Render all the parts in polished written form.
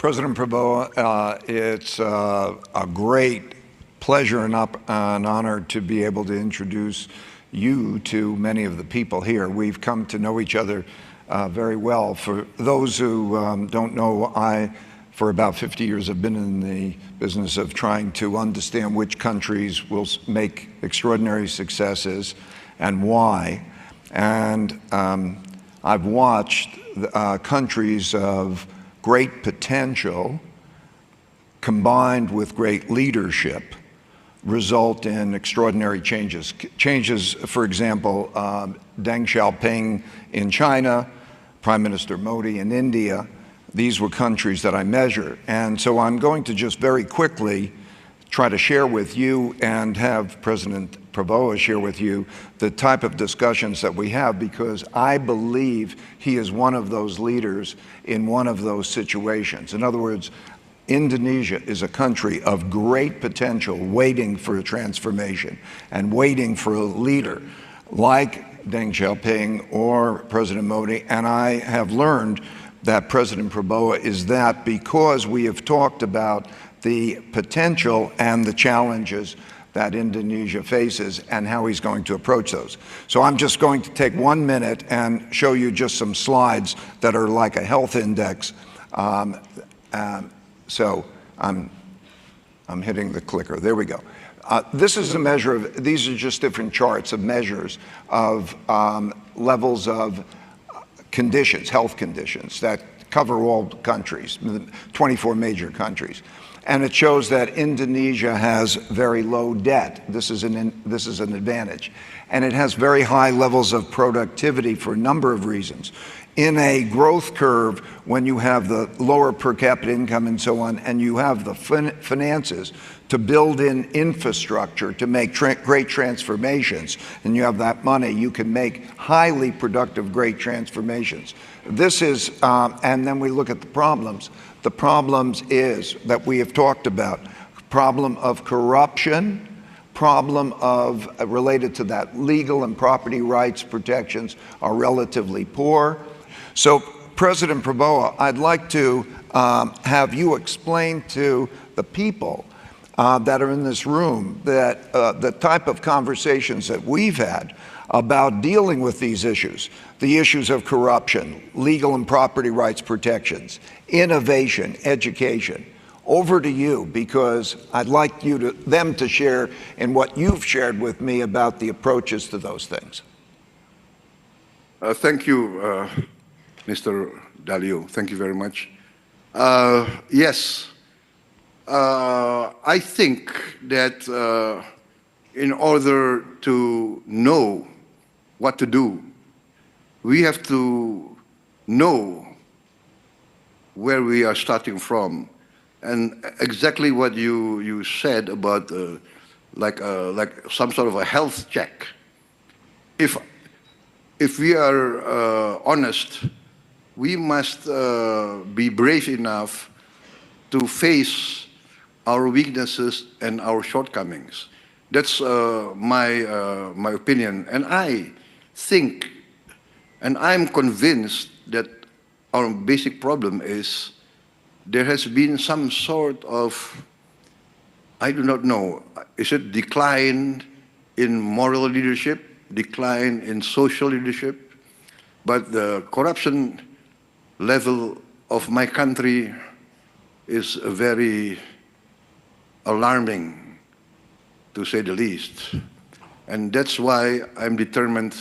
President Prabowo, it's a great pleasure and an honor to be able to introduce you to many of the people here. We've come to know each other very well. For those who don't know, I, for about 50 years, have been in the business of trying to understand which countries will make extraordinary successes and why. And I've watched countries of great potential combined with great leadership result in extraordinary changes. Changes, for example, Deng Xiaoping in China, Prime Minister Modi in India. These were countries that I measure. And so I'm going to just very quickly try to share with you and have President Prabowo share with you the type of discussions that we have, because I believe he is one of those leaders in one of those situations. In other words, Indonesia is a country of great potential waiting for a transformation and waiting for a leader like Deng Xiaoping or President Modi. And I have learned that President Prabowo is that because we have talked about the potential and the challenges that Indonesia faces and how he's going to approach those. So I'm just going to take 1 minute and show you just some slides that are like a health index. So I'm hitting the clicker. There we go. This is a measure of, these are just different charts of measures of levels of conditions, health conditions that cover all countries, 24 major countries. And it shows that Indonesia has very low debt. This is an advantage. And it has very high levels of productivity for a number of reasons. In a growth curve, when you have the lower per capita income and so on, and you have the finances to build in infrastructure to make great transformations, and you have that money, you can make highly productive, great transformations. This is, and then we look at the problems. The problems is that we have talked about, problem of corruption, problem of, related to that, legal and property rights protections are relatively poor. So President Prabowo, I'd like to have you explain to the people that are in this room that the type of conversations that we've had about dealing with these issues, the issues of corruption, legal and property rights protections, innovation, education. Over to you, because I'd like them to share in what you've shared with me about the approaches to those things. Thank you, Mr. Dalio. Thank you very much. Yes, I think that in order to know what to do, we have to know where we are starting from. And exactly what you said about like some sort of a health check. If we are honest, we must be brave enough to face our weaknesses and our shortcomings. That's my opinion. And I think, and I'm convinced that our basic problem is there has been some sort of, I do not know, is it decline in moral leadership, decline in social leadership? But the corruption level of my country is very alarming, to say the least. And that's why I'm determined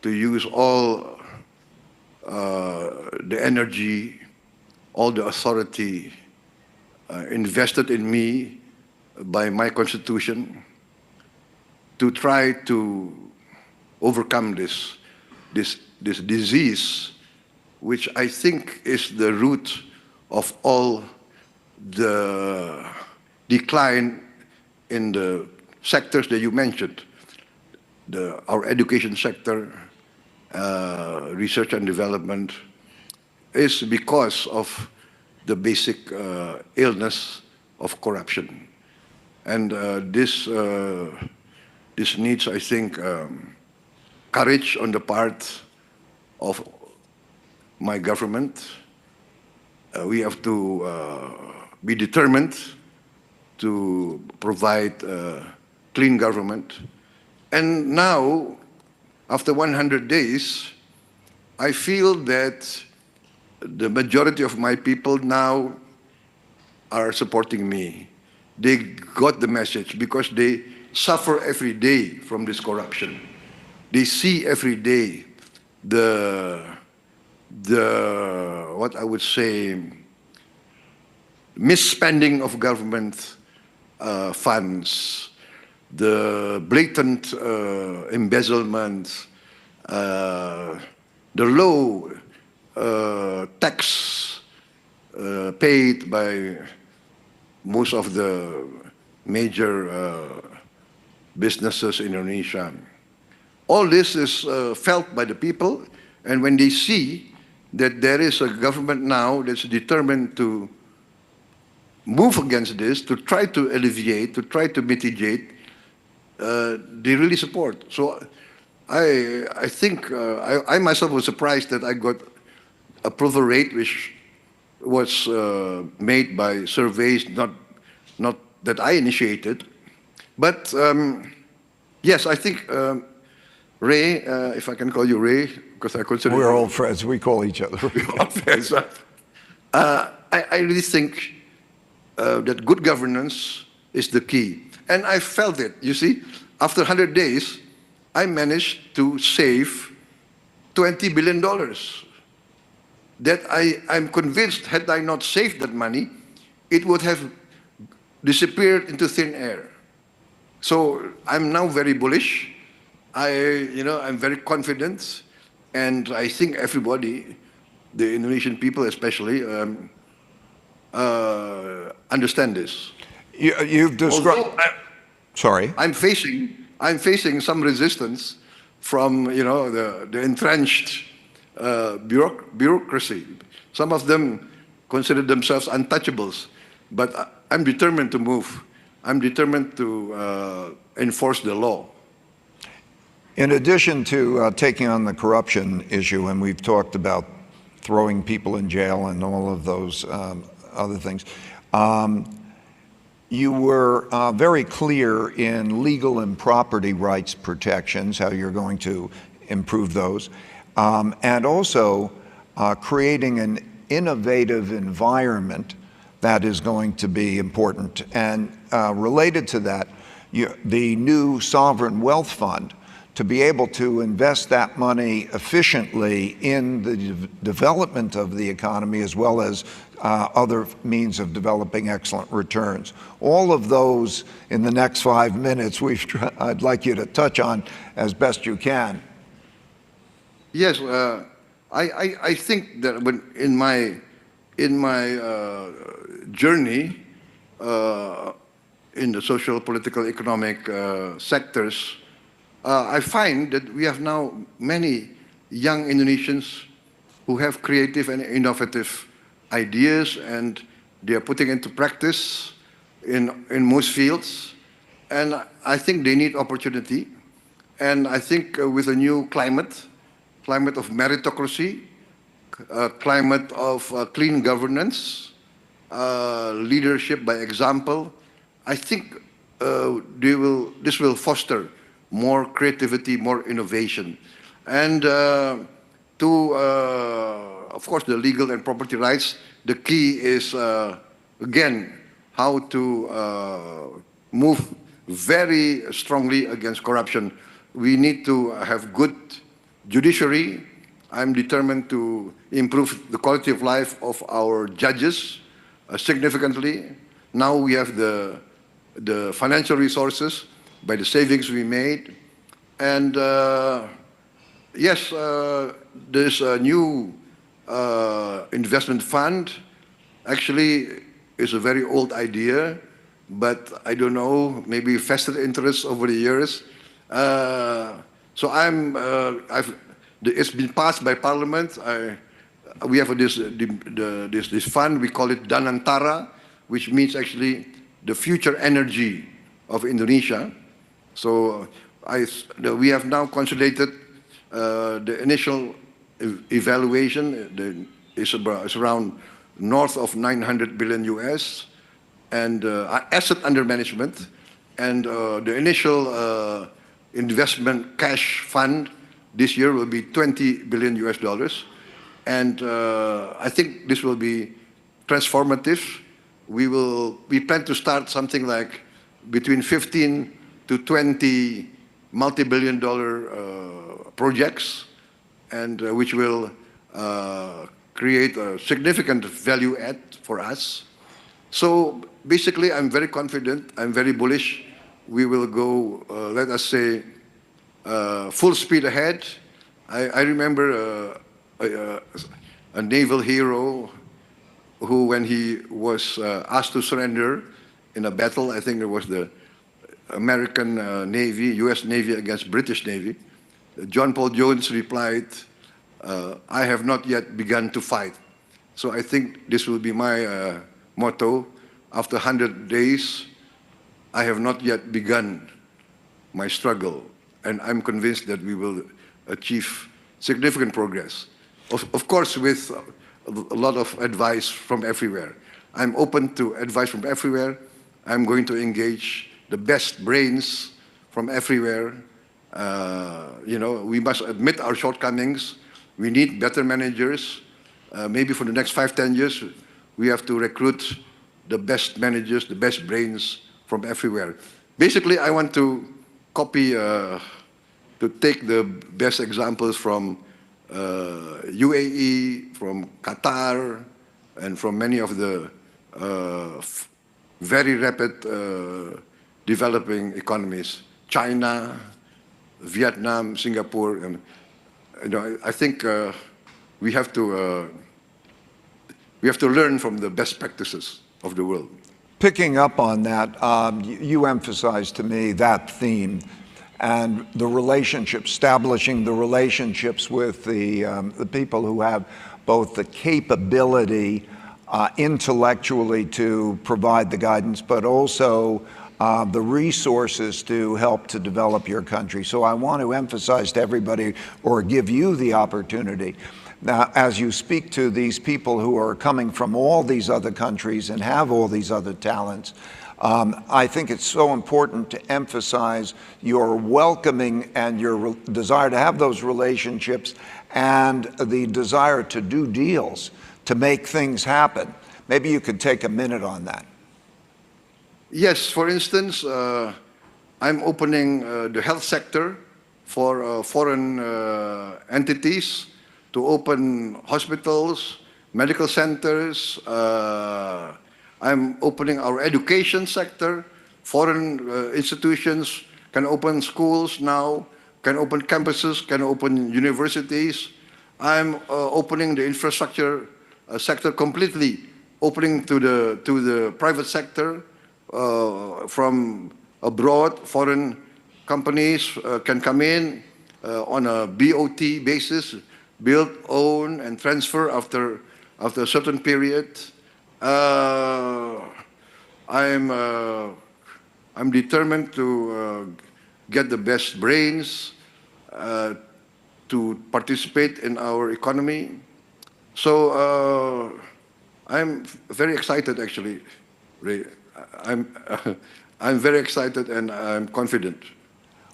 to use all the energy, all the authority invested in me by my constitution to try to overcome this disease, which I think is the root of all the decline in the sectors that you mentioned, our education sector, research and development, is because of the basic illness of corruption. And this needs, I think, courage on the part of my government, we have to be determined to provide clean government. And now, after 100 days, I feel that the majority of my people now are supporting me. They got the message because they suffer every day from this corruption. They see every day the what I would say, misspending of government funds, the blatant embezzlement, the low tax paid by most of the major businesses in Indonesia. All this is felt by the people, and when they see that there is a government now that's determined to move against this, to try to alleviate, to try to mitigate, they really support. So I think I myself was surprised that I got approval rate which was made by surveys, not that I initiated. But yes, I think Ray, if I can call you Ray, because I consider We're old friends. We call each other. I really think that good governance is the key. And I felt it. You see, after 100 days, I managed to save $20 billion. That I'm convinced, had I not saved that money, it would have disappeared into thin air. So I'm now very bullish. I'm very confident, and I think everybody, the Indonesian people especially, understand this. You've described. Sorry. I'm facing some resistance from the entrenched bureaucracy. Some of them consider themselves untouchables, but I'm determined to move. I'm determined to enforce the law. In addition to taking on the corruption issue, and we've talked about throwing people in jail and all of those other things, you were very clear in legal and property rights protections, how you're going to improve those, and also creating an innovative environment that is going to be important. And related to that, the new sovereign wealth fund, to be able to invest that money efficiently in the development of the economy as well as other means of developing excellent returns. All of those in the next 5 minutes I'd like you to touch on as best you can. Yes, I think that when in my journey in the social, political, economic sectors, I find that we have now many young Indonesians who have creative and innovative ideas, and they are putting into practice in most fields. And I think they need opportunity. And I think with a new climate of meritocracy, climate of clean governance, leadership by example, I think this will foster more creativity, more innovation. And of course, the legal and property rights, the key is, again, how to move very strongly against corruption. We need to have good judiciary. I'm determined to improve the quality of life of our judges significantly. Now we have the financial resources by the savings we made. And yes, there's a new investment fund. Actually, it's a very old idea, but I don't know, maybe vested interests over the years. So it's been passed by Parliament. We have this fund, we call it Danantara, which means actually the future energy of Indonesia. So we have now consolidated the initial evaluation. It's around north of 900 billion US, and asset under management, and the initial investment cash fund this year will be 20 billion US dollars. And I think this will be transformative. We plan to start something like between 15 to 20 multi-billion dollar projects, and which will create a significant value add for us. So basically, I'm very confident, I'm very bullish. We will go, let us say, full speed ahead. I remember a naval hero who, when he was asked to surrender in a battle, I think it was the American Navy, US Navy against British Navy, John Paul Jones replied, I have not yet begun to fight. So I think this will be my motto. After 100 days, I have not yet begun my struggle, and I'm convinced that we will achieve significant progress. Of course, with a lot of advice from everywhere. I'm open to advice from everywhere. I'm going to engage the best brains from everywhere. You know, we must admit our shortcomings. We need better managers. Maybe for the next 5-10 years, we have to recruit the best managers, the best brains from everywhere. Basically, I want to copy, to take the best examples from UAE, from Qatar, and from many of the very rapid developing economies, China, Vietnam, Singapore, and you know, I think we have to learn from the best practices of the world. Picking up on that, you emphasized to me that theme and the relationship, establishing the relationships with the people who have both the capability intellectually to provide the guidance, but also the resources to help to develop your country. So I want to emphasize to everybody, or give you the opportunity, now, as you speak to these people who are coming from all these other countries and have all these other talents, I think it's so important to emphasize your welcoming and your desire to have those relationships and the desire to do deals, to make things happen. Maybe you could take a minute on that. Yes, for instance, I'm opening the health sector for foreign entities to open hospitals, medical centers. I'm opening our education sector. Foreign institutions can open schools now, can open campuses, can open universities. I'm opening the infrastructure sector completely, opening to the private sector. From abroad, foreign companies can come in on a BOT basis, build, own, and transfer after a certain period. I'm determined to get the best brains to participate in our economy. So I'm very excited, actually, Ray. I'm very excited and I'm confident.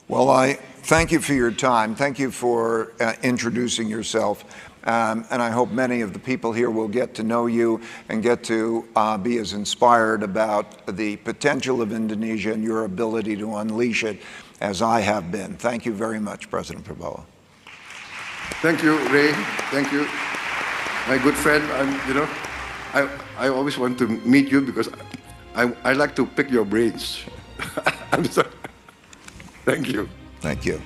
Well, I thank you for your time. Thank you for introducing yourself. And I hope many of the people here will get to know you and get to be as inspired about the potential of Indonesia and your ability to unleash it as I have been. Thank you very much, President Prabowo. Thank you, Ray. Thank you. My good friend, I always want to meet you because I like to pick your brains. I'm sorry. Thank you. Thank you.